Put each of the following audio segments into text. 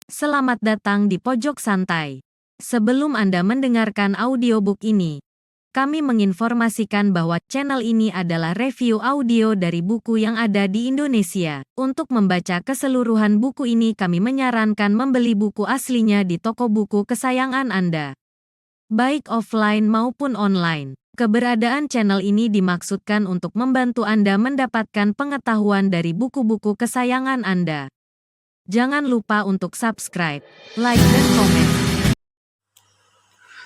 Selamat datang di Pojok Santai. Sebelum Anda mendengarkan audiobook ini, kami menginformasikan bahwa channel ini adalah review audio dari buku yang ada di Indonesia. Untuk membaca keseluruhan buku ini, kami menyarankan membeli buku aslinya di toko buku kesayangan Anda, baik offline maupun online. Keberadaan channel ini dimaksudkan untuk membantu Anda mendapatkan pengetahuan dari buku-buku kesayangan Anda. Jangan lupa untuk subscribe, like, dan komen.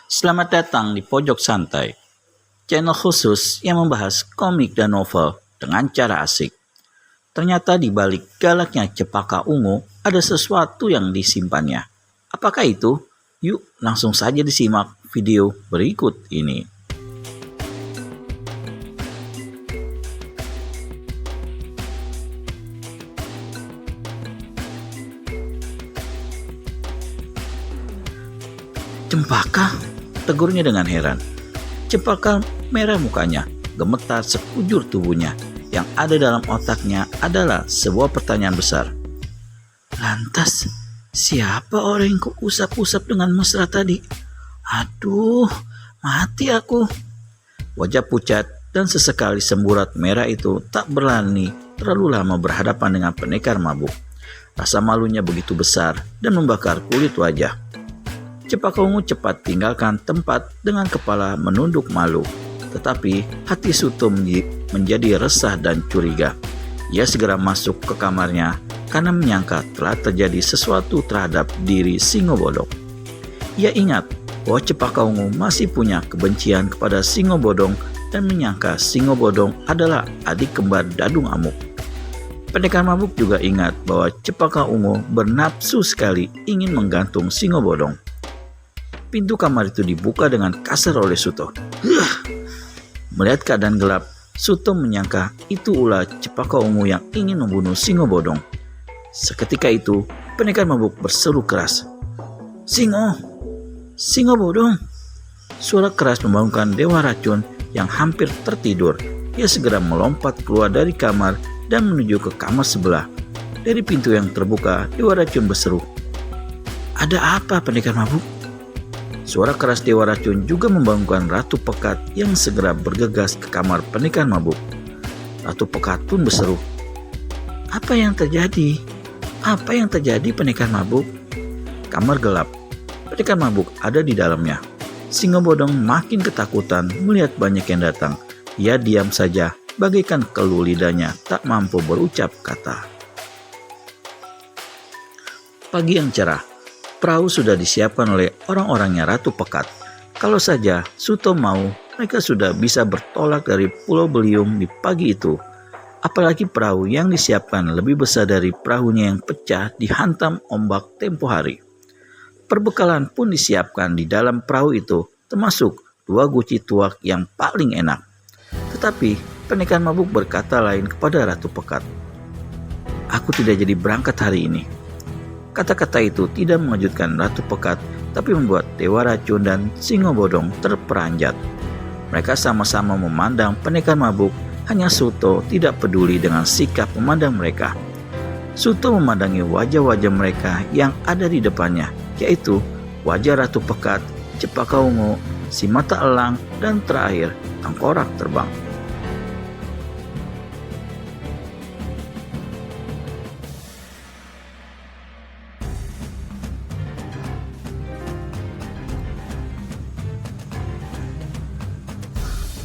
Selamat datang di Pojok Santai, channel khusus yang membahas komik dan novel dengan cara asik. Ternyata di balik galaknya Cepaka Ungu ada sesuatu yang disimpannya. Apakah itu? Yuk langsung saja disimak video berikut ini. Cempaka? Tegurnya dengan heran. Cempaka merah mukanya, gemetar sekujur tubuhnya. Yang ada dalam otaknya adalah sebuah pertanyaan besar. Lantas, siapa orang yang kuusap-usap dengan mesra tadi? Aduh, mati aku. Wajah pucat dan sesekali semburat merah itu tak berani terlalu lama berhadapan dengan pendekar mabuk. Rasa malunya begitu besar dan membakar kulit wajah. Cepaka Ungu cepat tinggalkan tempat dengan kepala menunduk malu. Tetapi hati Suto menjadi resah dan curiga. Ia segera masuk ke kamarnya karena menyangka telah terjadi sesuatu terhadap diri Singo Bodong. Ia ingat bahwa Cepaka Ungu masih punya kebencian kepada Singo Bodong dan menyangka Singo Bodong adalah adik kembar Dadung Amuk. Pendekar mabuk juga ingat bahwa Cepaka Ungu bernafsu sekali ingin menggantung Singo Bodong. Pintu kamar itu dibuka dengan kasar oleh Suto. Melihat keadaan gelap, Suto menyangka itu ulah Cepaka Ungu yang ingin membunuh Singo Bodong. Seketika itu, pendekar mabuk berseru keras. Singo Bodong! Suara keras membangunkan Dewa Racun yang hampir tertidur. Ia segera melompat keluar dari kamar dan menuju ke kamar sebelah. Dari pintu yang terbuka, Dewa Racun berseru. Ada apa, pendekar mabuk? Suara keras Dewa Racun juga membangunkan Ratu Pekat yang segera bergegas ke kamar pendekar mabuk. Ratu Pekat pun berseru, Apa yang terjadi? Apa yang terjadi, pendekar mabuk? Kamar gelap. Pendekar mabuk ada di dalamnya. Singo Bodong makin ketakutan melihat banyak yang datang. Ia diam saja, bagaikan kelu lidahnya tak mampu berucap kata. Pagi yang cerah. Perahu sudah disiapkan oleh orang-orangnya Ratu Pekat. Kalau saja Suto mau, mereka sudah bisa bertolak dari Pulau Beliung di pagi itu. Apalagi perahu yang disiapkan lebih besar dari perahunya yang pecah dihantam ombak tempo hari. Perbekalan pun disiapkan di dalam perahu itu, termasuk 2 guci tuak yang paling enak. Tetapi pendekar mabuk berkata lain kepada Ratu Pekat. Aku tidak jadi berangkat hari ini. Kata-kata itu tidak mengejutkan Ratu Pekat, tapi membuat Dewa Racun dan Singo Bodong terperanjat. Mereka sama-sama memandang pendekar mabuk, hanya Suto tidak peduli dengan sikap memandang mereka. Suto memandangi wajah-wajah mereka yang ada di depannya, yaitu wajah Ratu Pekat, Cepaka Ungu, si mata elang, dan terakhir tengkorak terbang.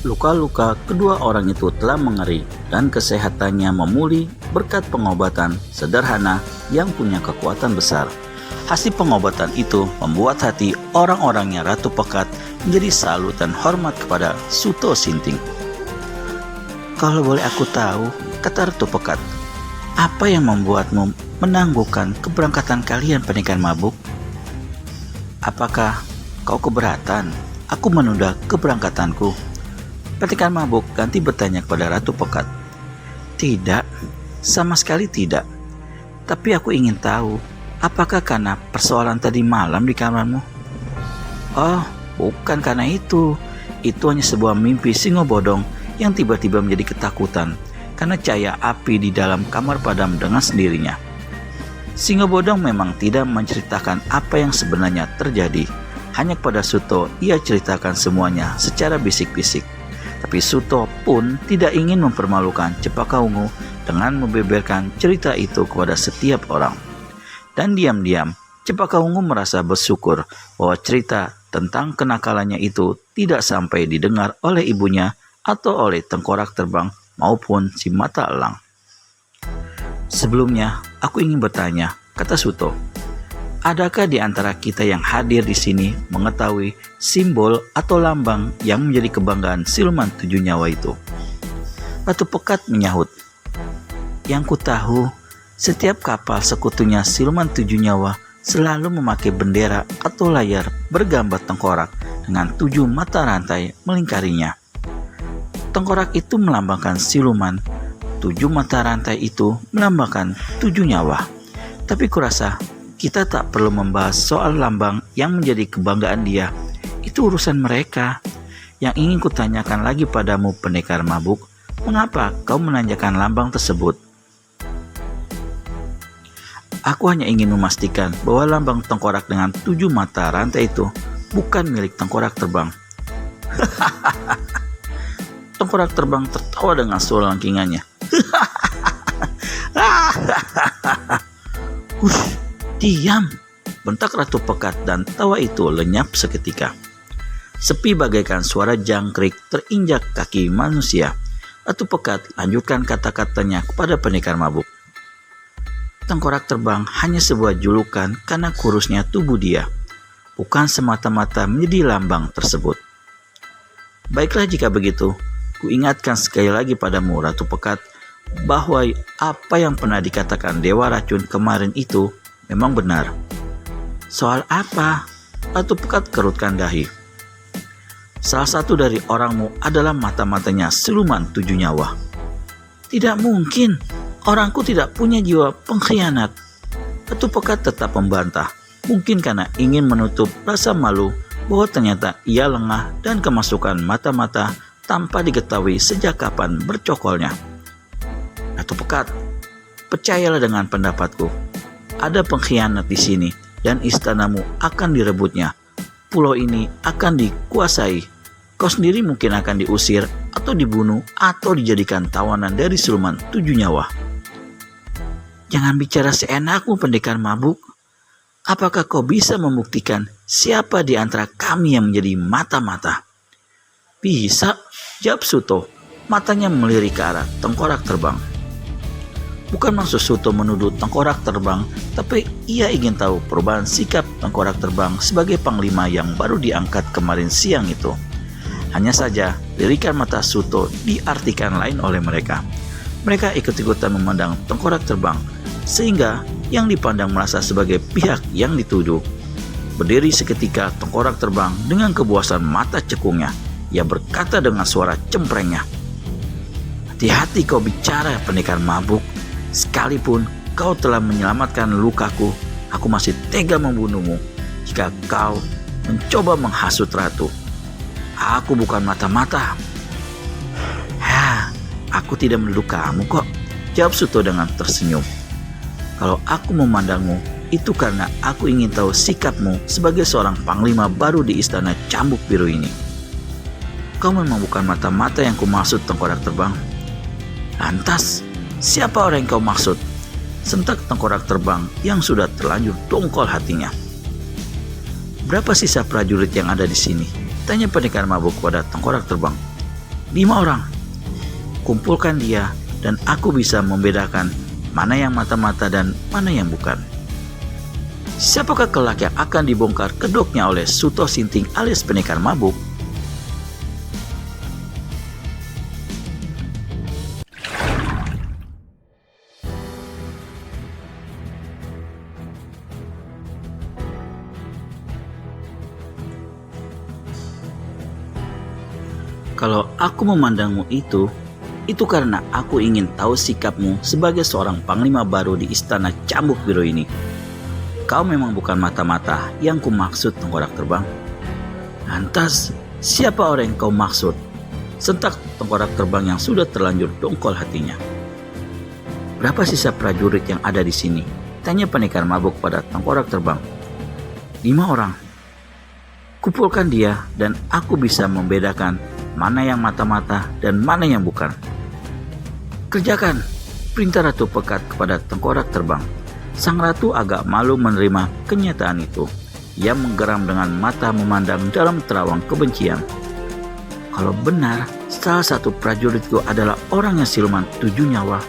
Luka-luka kedua orang itu telah mengering dan kesehatannya memulih berkat pengobatan sederhana yang punya kekuatan besar. Hasil pengobatan itu membuat hati orang-orangnya Ratu Pekat menjadi salut dan hormat kepada Suto Sinting. Kalau boleh aku tahu, kata Ratu Pekat, apa yang membuatmu menangguhkan keberangkatan kalian, pendekar mabuk? Apakah kau keberatan aku menunda keberangkatanku? Pendekar mabuk ganti bertanya kepada Ratu Pekat. Tidak, sama sekali tidak. Tapi aku ingin tahu, apakah karena persoalan tadi malam di kamarmu? Oh, bukan karena itu. Itu hanya sebuah mimpi Singo Bodong yang tiba-tiba menjadi ketakutan karena cahaya api di dalam kamar padam dengan sendirinya. Singo Bodong memang tidak menceritakan apa yang sebenarnya terjadi. Hanya kepada Suto ia ceritakan semuanya secara bisik-bisik. Tapi Suto pun tidak ingin mempermalukan Cepaka Ungu dengan membeberkan cerita itu kepada setiap orang. Dan diam-diam Cepaka Ungu merasa bersyukur bahwa cerita tentang kenakalannya itu tidak sampai didengar oleh ibunya atau oleh Tengkorak Terbang maupun si Mata Elang. Sebelumnya, aku ingin bertanya, kata Suto. Adakah di antara kita yang hadir di sini mengetahui simbol atau lambang yang menjadi kebanggaan siluman 7 nyawa itu? Ratu Pekat menyahut, yang ku tahu, setiap kapal sekutunya siluman 7 nyawa selalu memakai bendera atau layar bergambar tengkorak dengan 7 mata rantai melingkarinya. Tengkorak itu melambangkan siluman, 7 mata rantai itu melambangkan 7 nyawa. Tapi kurasa kita tak perlu membahas soal lambang yang menjadi kebanggaan dia. Itu urusan mereka. Yang ingin kutanyakan lagi padamu, pendekar mabuk, mengapa kau menanyakan lambang tersebut? Aku hanya ingin memastikan bahwa lambang tengkorak dengan 7 mata rantai itu bukan milik Tengkorak Terbang. Tengkorak Terbang tertawa dengan suara langkingannya. Hush, diam, bentak Ratu Pekat dan tawa itu lenyap seketika. Sepi bagaikan suara jangkrik terinjak kaki manusia. Ratu Pekat lanjutkan kata-katanya kepada pendekar mabuk. Tengkorak Terbang hanya sebuah julukan karena kurusnya tubuh dia, bukan semata-mata menjadi lambang tersebut. Baiklah jika begitu, ku ingatkan sekali lagi padamu, Ratu Pekat, bahwa apa yang pernah dikatakan Dewa Racun kemarin itu memang benar. Soal apa? Ratu Pekat kerutkan dahi. Salah satu dari orangmu adalah mata-matanya siluman 7 nyawa. Tidak mungkin. Orangku tidak punya jiwa pengkhianat. Ratu Pekat tetap membantah, mungkin karena ingin menutup rasa malu bahwa ternyata ia lengah dan kemasukan mata-mata tanpa diketahui sejak kapan bercokolnya. Ratu Pekat, percayalah dengan pendapatku. Ada pengkhianat di sini dan istanamu akan direbutnya. Pulau ini akan dikuasai. Kau sendiri mungkin akan diusir atau dibunuh atau dijadikan tawanan dari siluman 7 nyawa. Jangan bicara seenakmu, pendekar mabuk. Apakah kau bisa membuktikan siapa di antara kami yang menjadi mata-mata? Bisa, jawab Suto. Matanya melirik ke arah Tengkorak Terbang. Bukan maksud Suto menuduh Tengkorak Terbang, tapi ia ingin tahu perubahan sikap Tengkorak Terbang sebagai panglima yang baru diangkat kemarin siang itu. Hanya saja, lirikan mata Suto diartikan lain oleh mereka. Mereka ikut-ikutan memandang Tengkorak Terbang, sehingga yang dipandang merasa sebagai pihak yang dituduh. Berdiri seketika Tengkorak Terbang dengan kebuasan mata cekungnya. Ia berkata dengan suara cemprengnya, "Hati-hati kau bicara, pendekar mabuk. Sekalipun kau telah menyelamatkan lukaku, aku masih tega membunuhmu jika kau mencoba menghasut ratu. Aku bukan mata-mata." Aku tidak menuduh kamu kok, jawab Suto dengan tersenyum. Kalau aku memandangmu, itu karena aku ingin tahu sikapmu sebagai seorang panglima baru di istana Cambuk Biru ini. Kau memang bukan mata-mata yang kumaksud, Tengkorak Terbang. Lantas, siapa orang yang kau maksud? Sentak Tengkorak Terbang yang sudah terlanjur dongkol hatinya. Berapa sisa prajurit yang ada di sini? Tanya pendekar mabuk kepada Tengkorak Terbang. 5 orang. Kumpulkan dia dan aku bisa membedakan mana yang mata-mata dan mana yang bukan. Siapakah kelak yang akan dibongkar kedoknya oleh Suto Sinting alias pendekar mabuk? Kalau aku memandangmu itu karena aku ingin tahu sikapmu sebagai seorang panglima baru di istana Cambuk Biru ini. Kau memang bukan mata-mata yang kumaksud, Tengkorak Terbang. Lantas, siapa orang yang kau maksud? Sentak Tengkorak Terbang yang sudah terlanjur dongkol hatinya. Berapa sisa prajurit yang ada di sini? Tanya pendekar mabuk pada tengkorak terbang. 5 orang. Kumpulkan dia dan aku bisa membedakan mana yang mata-mata dan mana yang bukan. Kerjakan, perintah Ratu Pekat kepada tengkorak terbang. Sang ratu agak malu menerima kenyataan itu. Ia menggeram dengan mata memandang dalam terawang kebencian. Kalau benar salah satu prajurit itu adalah orang yang siluman 7 nyawa,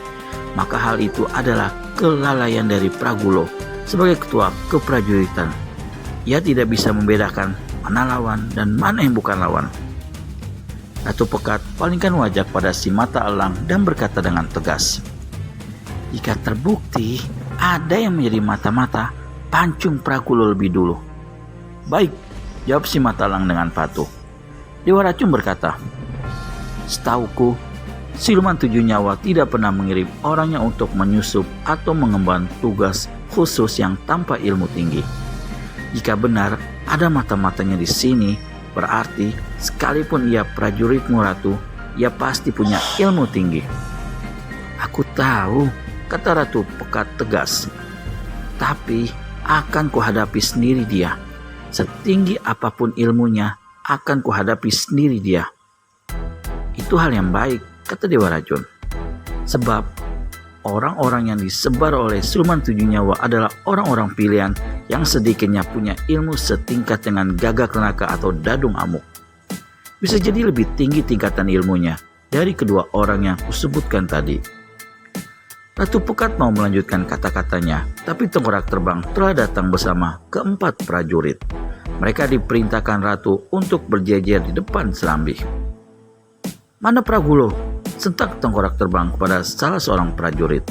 maka hal itu adalah kelalaian dari Pragulo sebagai ketua keprajuritan. Ia tidak bisa membedakan mana lawan dan mana yang bukan lawan. Ratu Pekat palingkan wajah pada si mata elang dan berkata dengan tegas, "Jika terbukti ada yang menjadi mata-mata, pancung Pragulo lebih dulu." "Baik," jawab si mata elang dengan patuh. Dewa Racun berkata, "Setauku, siluman 7 nyawa tidak pernah mengirim orangnya untuk menyusup atau mengemban tugas khusus yang tanpa ilmu tinggi. Jika benar ada mata-matanya di sini, berarti sekalipun ia prajuritmu ratu, ia pasti punya ilmu tinggi." "Aku tahu," kata Ratu Pekat tegas. "Tapi akan kuhadapi sendiri dia. Setinggi apapun ilmunya, akan kuhadapi sendiri dia." "Itu hal yang baik," kata Dewa Racun. "Sebab orang-orang yang disebar oleh siluman 7 nyawa adalah orang-orang pilihan yang sedikitnya punya ilmu setingkat dengan Gagak Renaka atau Dadung Amuk. Bisa jadi lebih tinggi tingkatan ilmunya dari kedua orang yang kusebutkan tadi." Ratu Pekat mau melanjutkan kata-katanya, tapi tengkorak terbang telah datang bersama keempat prajurit. Mereka diperintahkan ratu untuk berjejer di depan serambi. "Mana Pragulo?" sentak tengkorak terbang kepada salah seorang prajurit.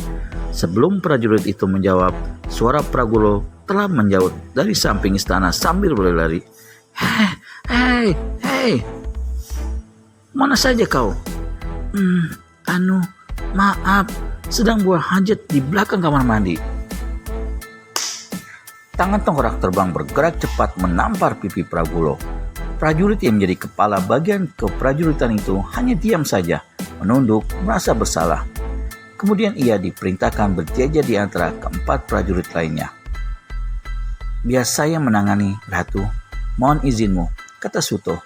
Sebelum prajurit itu menjawab, suara Pragulo telah menjauh dari samping istana sambil berlari. Hei, mana saja kau?" Maaf, sedang buang hajat di belakang kamar mandi." Tangan tengkorak terbang bergerak cepat menampar pipi Pragulo. Prajurit yang menjadi kepala bagian keprajuritan itu hanya diam saja, menunduk, merasa bersalah. Kemudian ia diperintahkan berjejer di antara keempat prajurit lainnya. "Biar saya menangani, Ratu. Mohon izinmu," kata Suto.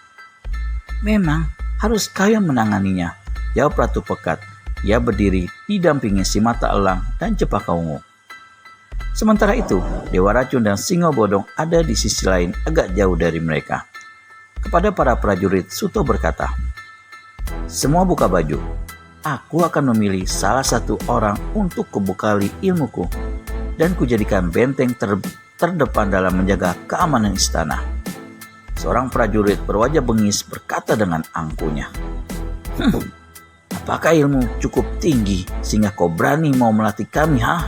"Memang harus kau yang menanganinya," jawab Ratu Pekat. Ia berdiri didampingi si mata elang dan Cempaka Ungu. Sementara itu, Dewa Racun dan Singo Bodong ada di sisi lain agak jauh dari mereka. Kepada para prajurit, Suto berkata, "Semua buka baju. Aku akan memilih salah satu orang untuk kubekali ilmuku dan kujadikan benteng terdepan dalam menjaga keamanan istana." Seorang prajurit berwajah bengis berkata dengan angkuhnya, "Apakah ilmu cukup tinggi sehingga kau berani mau melatih kami, ha?"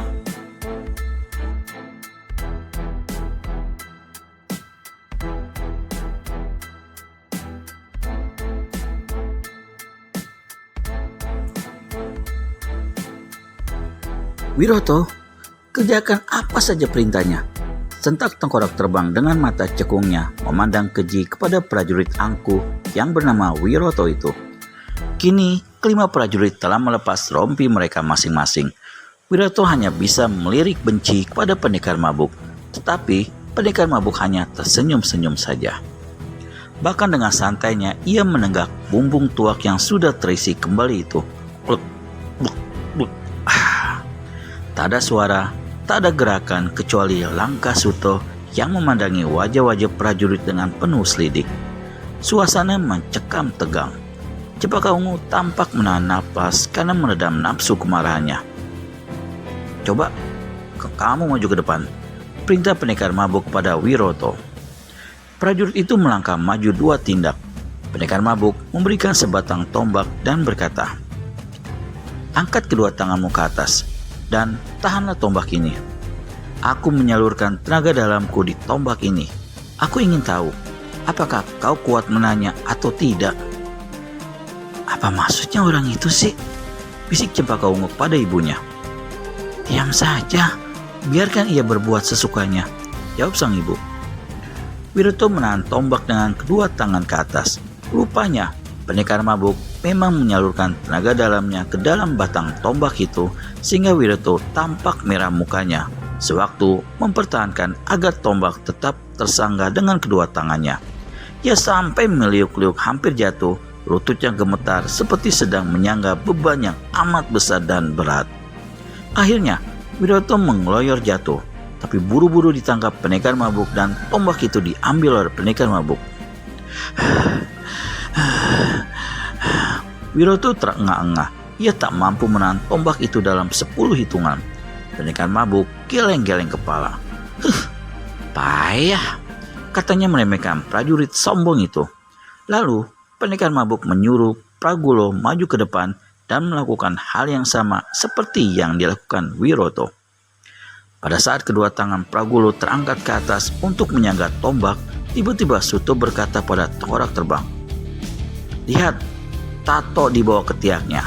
"Wiroto, kerjakan apa saja perintahnya," sentak tengkorak terbang dengan mata cekungnya memandang keji kepada prajurit angkuh yang bernama Wiroto itu. Kini, kelima prajurit telah melepas rompi mereka masing-masing. Wiroto hanya bisa melirik benci kepada pendekar mabuk, tetapi pendekar mabuk hanya tersenyum-senyum saja. Bahkan dengan santainya ia menenggak bumbung tuak yang sudah terisi kembali itu. Bluk, bluk, bluk. Tak ada suara, tak ada gerakan kecuali langkah Suto yang memandangi wajah-wajah prajurit dengan penuh selidik. Suasana mencekam tegang. Cempaka Ungu tampak menahan napas karena meredam nafsu kemarahannya. "Coba, kamu maju ke depan," perintah pendekar mabuk pada Wiroto. Prajurit itu melangkah maju 2 tindak. Pendekar mabuk memberikan sebatang tombak dan berkata, "Angkat kedua tanganmu ke atas dan tahanlah tombak ini. Aku menyalurkan tenaga dalamku di tombak ini. Aku ingin tahu, apakah kau kuat menanya atau tidak." "Apa maksudnya orang itu sih?" bisik Cempaka Ungu pada ibunya. "Diam saja, biarkan ia berbuat sesukanya," jawab sang ibu. Wiroto menahan tombak dengan kedua tangan ke atas. Rupanya, pendekar mabuk memang menyalurkan tenaga dalamnya ke dalam batang tombak itu sehingga Wiroto tampak merah mukanya. sewaktu mempertahankan agar tombak tetap tersangga dengan kedua tangannya. Ia sampai meliuk-liuk hampir jatuh, lututnya gemetar seperti sedang menyangga beban yang amat besar dan berat. Akhirnya, Wiroto mengeloyor jatuh, tapi buru-buru ditangkap pendekar mabuk dan tombak itu diambil oleh pendekar mabuk. Wiroto terengah-engah. Ia tak mampu menahan tombak itu dalam 10 hitungan. Pendekar mabuk geleng-geleng kepala. Payah, katanya meremehkan prajurit sombong itu. Lalu, pendekar mabuk menyuruh Pragulo maju ke depan dan melakukan hal yang sama seperti yang dilakukan Wiroto. Pada saat kedua tangan Pragulo terangkat ke atas untuk menyangga tombak, tiba-tiba Suto berkata pada tengkorak terbang, "Lihat, tato di bawah ketiaknya."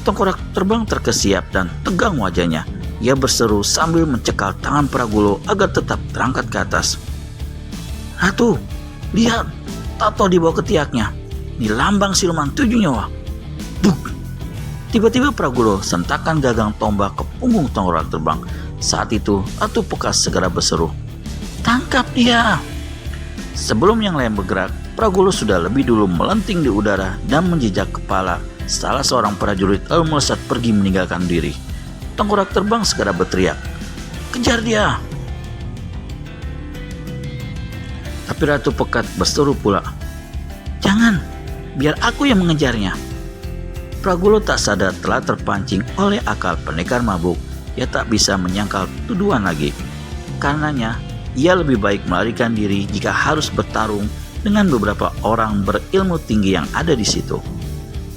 Tengkorak terbang terkesiap dan tegang wajahnya. Ia berseru sambil mencekal tangan Pragulo agar tetap terangkat ke atas. "Ratu, lihat, tato di bawah ketiaknya. Ini lambang siluman 7 nyawa." Buk! Tiba-tiba Pragulo sentakkan gagang tombak ke punggung tengkorak terbang. Saat itu, Ratu Pekat segera berseru, "Tangkap dia!" Sebelum yang lain bergerak, Pragulo sudah lebih dulu melenting di udara dan menjejak kepala salah seorang prajurit lalu melesat pergi meninggalkan diri. Tengkorak terbang segera berteriak, "Kejar dia!" Tapi Ratu Pekat berseru pula, "Jangan, biar aku yang mengejarnya." Pragulo tak sadar telah terpancing oleh akal pendekar mabuk. Ia tak bisa menyangkal tuduhan lagi. Karenanya, ia lebih baik melarikan diri jika harus bertarung dengan beberapa orang berilmu tinggi yang ada di situ.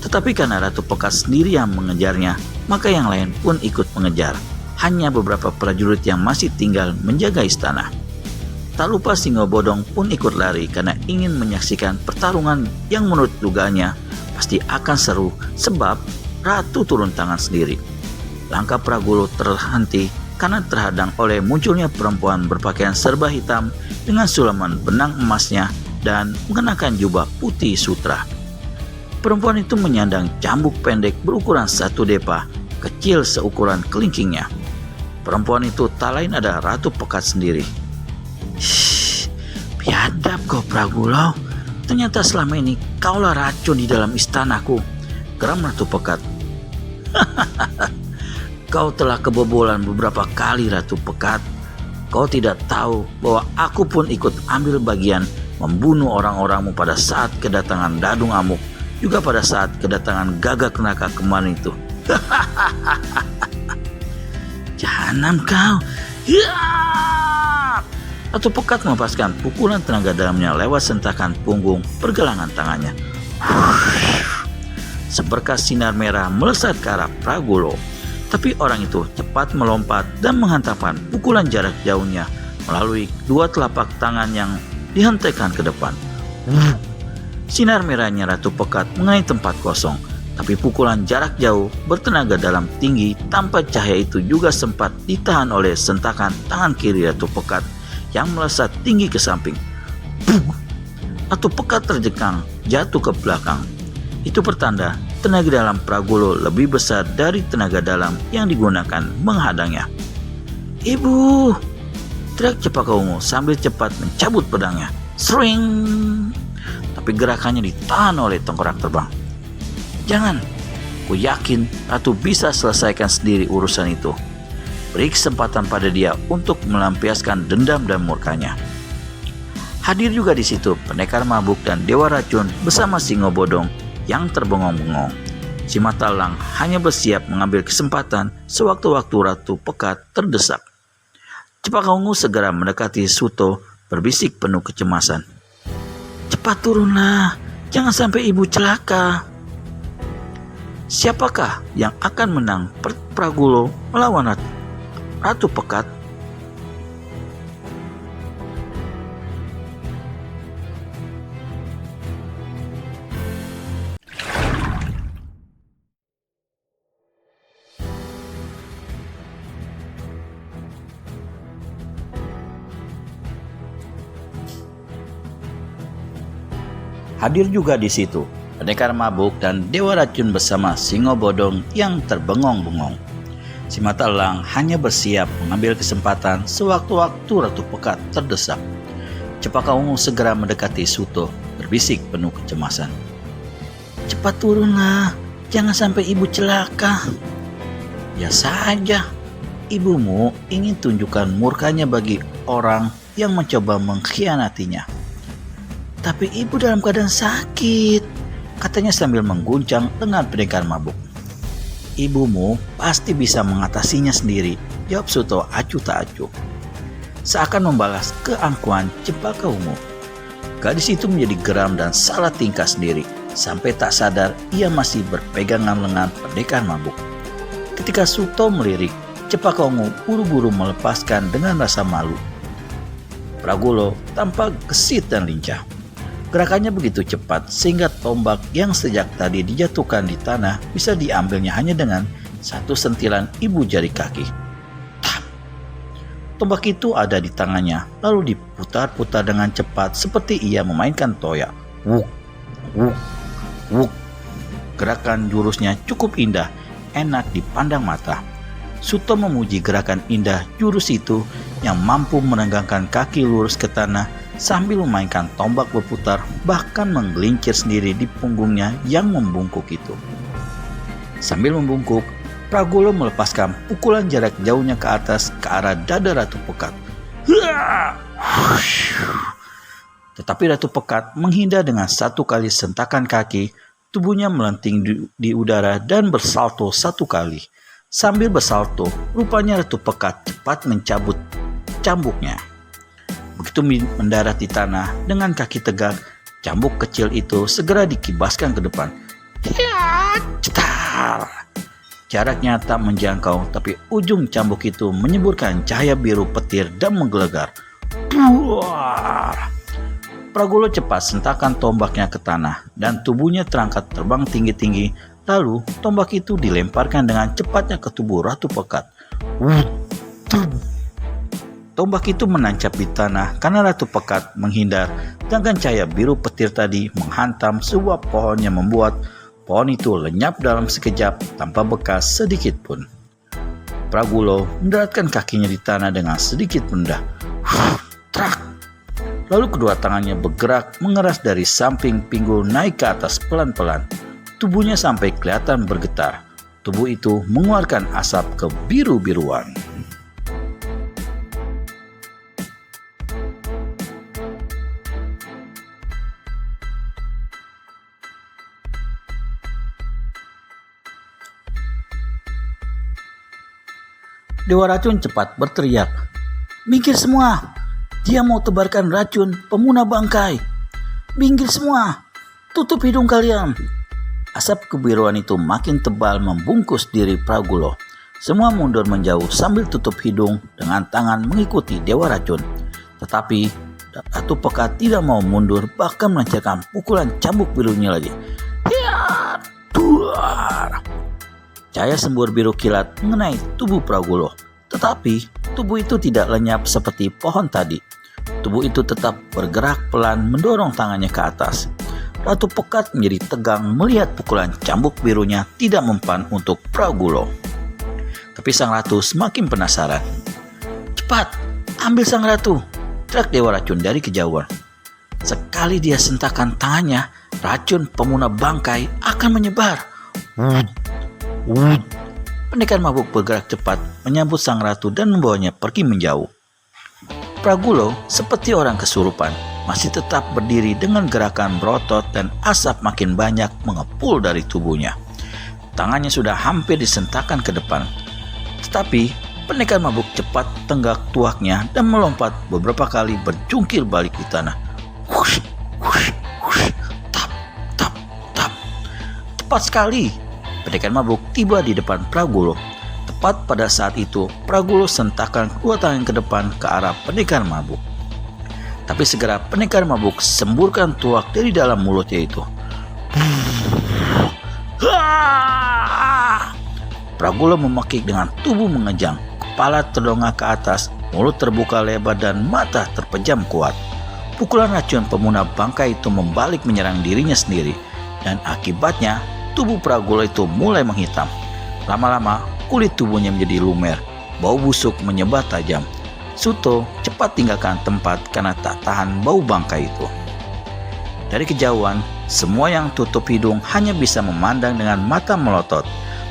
Tetapi karena Ratu Pekat sendiri yang mengejarnya, maka yang lain pun ikut mengejar. Hanya beberapa prajurit yang masih tinggal menjaga istana. Tak lupa Singo Bodong pun ikut lari karena ingin menyaksikan pertarungan yang menurut dugaannya pasti akan seru sebab Ratu turun tangan sendiri. Langkah Pragulo terhenti karena terhadang oleh munculnya perempuan berpakaian serba hitam dengan sulaman benang emasnya dan mengenakan jubah putih sutra. Perempuan itu menyandang cambuk pendek berukuran 1 depa, kecil seukuran kelingkingnya. Perempuan itu tak lain ada Ratu Pekat sendiri. "Shh, biadab kau Pragulo. Ternyata selama ini kaulah racun di dalam istanaku," geram Ratu Pekat. "Kau telah kebobolan beberapa kali Ratu Pekat. Kau tidak tahu bahwa aku pun ikut ambil bagian membunuh orang-orangmu pada saat kedatangan Dadung Amuk, juga pada saat kedatangan Gagak Naka kemarin itu." "Jahanam kau!" Ratu Pekat melepaskan pukulan tenaga dalamnya lewat sentakan punggung pergelangan tangannya. Seberkas sinar merah melesat ke arah Pragulo. Tapi orang itu cepat melompat dan menghantamkan pukulan jarak jauhnya melalui 2 telapak tangan yang dihentikan ke depan. Sinar merahnya Ratu Pekat mengenai tempat kosong, tapi pukulan jarak jauh bertenaga dalam tinggi tanpa cahaya itu juga sempat ditahan oleh sentakan tangan kiri Ratu Pekat yang melesat tinggi ke samping. Ratu Pekat terjengkang jatuh ke belakang. Itu pertanda tenaga dalam Pragulo lebih besar dari tenaga dalam yang digunakan menghadangnya. "Ibu!" teriak Cepaka Ungu sambil cepat mencabut pedangnya. Sering! Tapi gerakannya ditahan oleh tengkorak terbang. "Jangan, ku yakin Ratu bisa selesaikan sendiri urusan itu. Beri kesempatan pada dia untuk melampiaskan dendam dan murkanya." Hadir juga di situ pendekar mabuk dan Dewa Racun bersama Singo Bodong yang terbengong-bengong. Si Matalang hanya bersiap mengambil kesempatan sewaktu-waktu Ratu Pekat terdesak. Cepaka Ungu segera mendekati Suto berbisik penuh kecemasan. "Cepat turunlah, jangan sampai ibu celaka." Siapakah yang akan menang Pragulo melawan Ratu Pekat? Hadir juga di situ pendekar mabuk dan Dewa Racun bersama Singo Bodong yang terbengong-bengong. Si mata elang hanya bersiap mengambil kesempatan sewaktu-waktu Ratu Pekat terdesak. Cempaka Ungu segera mendekati Suto, berbisik penuh kecemasan. "Cepat turunlah, jangan sampai ibu celaka." "Ya saja, ibumu ingin tunjukkan murkanya bagi orang yang mencoba mengkhianatinya." "Tapi ibu dalam keadaan sakit," katanya sambil mengguncang lengan pendekar mabuk. "Ibumu pasti bisa mengatasinya sendiri," jawab Suto acuh tak acuh. Seakan membalas keangkuhan Cempaka Ungu, gadis itu menjadi geram dan salah tingkah sendiri. Sampai tak sadar ia masih berpegangan lengan pendekar mabuk. Ketika Suto melirik, Cempaka Ungu buru-buru melepaskan dengan rasa malu. Pragulo tampak gesit dan lincah. Gerakannya begitu cepat sehingga tombak yang sejak tadi dijatuhkan di tanah bisa diambilnya hanya dengan satu sentilan ibu jari kaki. Tap! Tombak itu ada di tangannya, lalu diputar-putar dengan cepat seperti ia memainkan toya. Wuk, wuk, wuk. Gerakan jurusnya cukup indah, enak dipandang mata. Suto memuji gerakan indah jurus itu yang mampu menenggangkan kaki lurus ke tanah sambil memainkan tombak berputar, bahkan menggelincir sendiri di punggungnya yang membungkuk itu. Sambil membungkuk, Pragulo melepaskan pukulan jarak jauhnya ke atas ke arah dada Ratu Pekat. Tetapi Ratu Pekat menghindar dengan satu kali sentakan kaki, tubuhnya melenting di udara dan bersalto satu kali. Sambil bersalto, rupanya Ratu Pekat cepat mencabut cambuknya. Begitu mendarat di tanah dengan kaki tegak, cambuk kecil itu segera dikibaskan ke depan. Cetar! Jaraknya tak menjangkau, tapi ujung cambuk itu menyemburkan cahaya biru petir dan menggelegar. Buar! Pragulo cepat sentakkan tombaknya ke tanah dan tubuhnya terangkat terbang tinggi-tinggi. Lalu tombak itu dilemparkan dengan cepatnya ke tubuh Ratu Pekat. Tombak itu menancap di tanah karena Ratu Pekat menghindar, sedangkan cahaya biru petir tadi menghantam sebuah pohon yang membuat pohon itu lenyap dalam sekejap tanpa bekas sedikit pun. Pragulo mendaratkan kakinya di tanah dengan sedikit mendah. Trak! Lalu kedua tangannya bergerak mengeras dari samping pinggul naik ke atas pelan-pelan. Tubuhnya sampai kelihatan bergetar. Tubuh itu mengeluarkan asap kebiru-biruan. Dewa Racun cepat berteriak, "Minggir semua! Dia mau tebarkan racun pemunah bangkai! Minggir semua! Tutup hidung kalian!" Asap kebiruan itu makin tebal membungkus diri Pragulo. Semua mundur menjauh sambil tutup hidung dengan tangan mengikuti Dewa Racun. Tetapi Ratu Pekat tidak mau mundur, bahkan melancarkan pukulan cambuk birunya lagi. Duar! Cahaya sembur biru kilat mengenai tubuh Pragulo, tetapi tubuh itu tidak lenyap seperti pohon tadi. Tubuh itu tetap bergerak pelan mendorong tangannya ke atas. Ratu Pekat menjadi tegang melihat pukulan cambuk birunya tidak mempan untuk Pragulo. Tapi sang ratu semakin penasaran. "Cepat, ambil sang ratu!" teriak Dewa Racun dari kejauhan. Sekali dia sentakkan tangannya, racun pemunah bangkai akan menyebar. Pendekar mabuk bergerak cepat menyambut sang ratu dan membawanya pergi menjauh. Pragulo seperti orang kesurupan masih tetap berdiri dengan gerakan berotot dan asap makin banyak mengepul dari tubuhnya. Tangannya sudah hampir disentakkan ke depan. Tetapi pendekar mabuk cepat tenggak tuaknya dan melompat beberapa kali berjungkir balik di tanah. Wush, wush, wush, tap, tap, tap. Cepat sekali. Pendekar mabuk tiba di depan Pragulo. Tepat pada saat itu, Pragulo sentakkan kedua tangan ke depan ke arah pendekar mabuk. Tapi segera pendekar mabuk semburkan tuak dari dalam mulutnya itu. Pragulo memekik dengan tubuh mengejang, kepala terdongak ke atas, mulut terbuka lebar dan mata terpejam kuat. Pukulan racun pemunah bangkai itu membalik menyerang dirinya sendiri, dan akibatnya tubuh Pragulo itu mulai menghitam. Lama-lama kulit tubuhnya menjadi lumer, bau busuk menyebar tajam. Suto cepat tinggalkan tempat karena tak tahan bau bangkai itu. Dari kejauhan, semua yang tutup hidung hanya bisa memandang dengan mata melotot,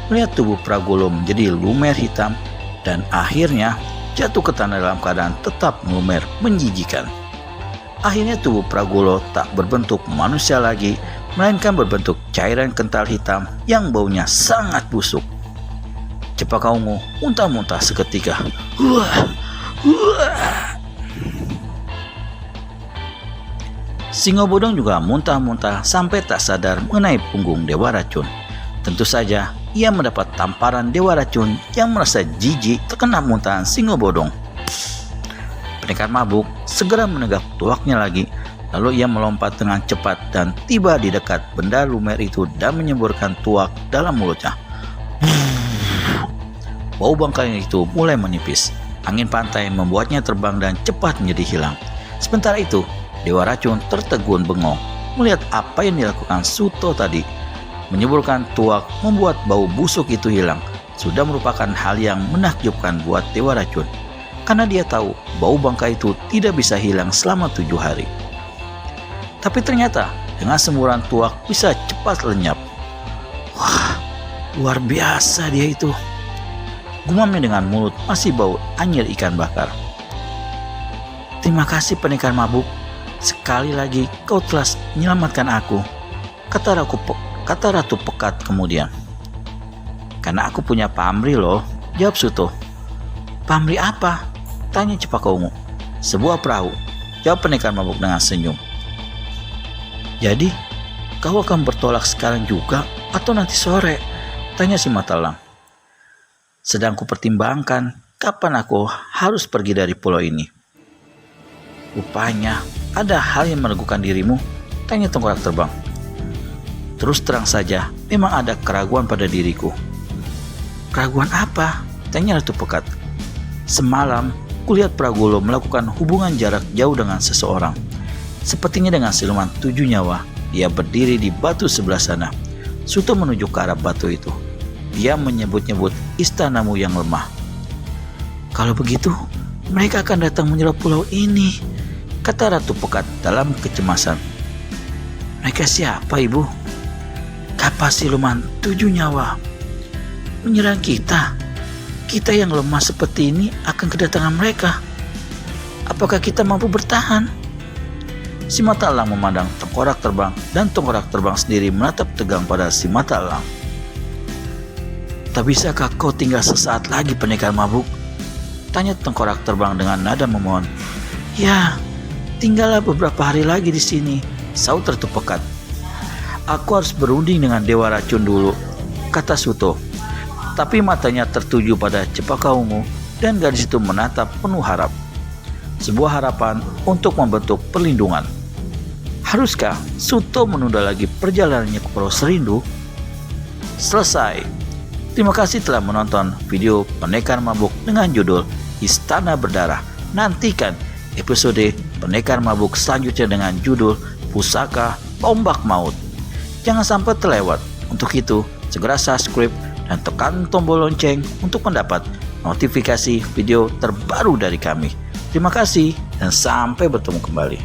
melihat tubuh Pragolo menjadi lumer hitam dan akhirnya jatuh ke tanah dalam keadaan tetap melumer menjijikan. Akhirnya tubuh Pragolo tak berbentuk manusia lagi, melainkan berbentuk cairan kental hitam yang baunya sangat busuk. Cempaka Ungu muntah-muntah seketika. Singo Bodong juga muntah-muntah sampai tak sadar mengenai punggung Dewa Racun. Tentu saja ia mendapat tamparan Dewa Racun yang merasa jijik terkena muntahan Singo Bodong. Pendekar Mabuk segera menegak tuaknya lagi, lalu ia melompat dengan cepat dan tiba di dekat benda lumer itu dan menyemburkan tuak dalam mulutnya. Bau bangkai itu mulai menipis. Angin pantai membuatnya terbang dan cepat menjadi hilang. Sementara itu, Dewa Racun tertegun bengong melihat apa yang dilakukan Suto tadi. Menyemburkan tuak membuat bau busuk itu hilang. Sudah merupakan hal yang menakjubkan buat Dewa Racun, karena dia tahu bau bangkai itu tidak bisa hilang selama 7 hari. Tapi ternyata dengan semburan tuak bisa cepat lenyap. Wah, luar biasa dia itu. Gumamnya dengan mulut masih bau anyir ikan bakar. Terima kasih pendekar mabuk. Sekali lagi kau telah menyelamatkan aku, kata Ratu Pekat kemudian. Karena aku punya pamrih loh, jawab Suto. Pamrih apa? Tanya Cempaka Ungu. Sebuah perahu, jawab pendekar mabuk dengan senyum. Jadi, kau akan bertolak sekarang juga atau nanti sore? Tanya si Matalang. Sedang kupertimbangkan kapan aku harus pergi dari pulau ini. Rupanya ada hal yang meragukan dirimu, tanya Tengkorak Terbang. Terus terang saja, memang ada keraguan pada diriku. Keraguan apa? Tanya Ratu Pekat. Semalam, kulihat Pragolo melakukan hubungan jarak jauh dengan seseorang. Sepertinya dengan siluman 7 nyawa, dia berdiri di batu sebelah sana. Suto menunjuk ke arah batu itu. Dia menyebut-nyebut istanamu yang lemah. Kalau begitu, mereka akan datang menyerang pulau ini, kata Ratu Pekat dalam kecemasan. Mereka siapa, Ibu? Kapas siluman 7 nyawa menyerang kita. Kita yang lemah seperti ini akan kedatangan mereka. Apakah kita mampu bertahan? Si Mata Elang memandang Tengkorak Terbang dan Tengkorak Terbang sendiri menatap tegang pada si Mata Elang. Tak bisakah kau tinggal sesaat lagi pendekar mabuk? Tanya Tengkorak Terbang dengan nada memohon. Ya, tinggallah beberapa hari lagi di sini, saut Ratu Pekat. Aku harus berunding dengan Dewa Racun dulu, kata Suto. Tapi matanya tertuju pada Cempaka Ungu dan gadis itu menatap penuh harap. Sebuah harapan untuk membentuk perlindungan. Haruskah Suto menunda lagi perjalanannya ke Pulau Serindu? Selesai. Terima kasih telah menonton video Pendekar Mabuk dengan judul Istana Berdarah. Nantikan episode Pendekar Mabuk selanjutnya dengan judul Pusaka Tombak Maut. Jangan sampai terlewat. Untuk itu, segera subscribe dan tekan tombol lonceng untuk mendapat notifikasi video terbaru dari kami. Terima kasih dan sampai bertemu kembali.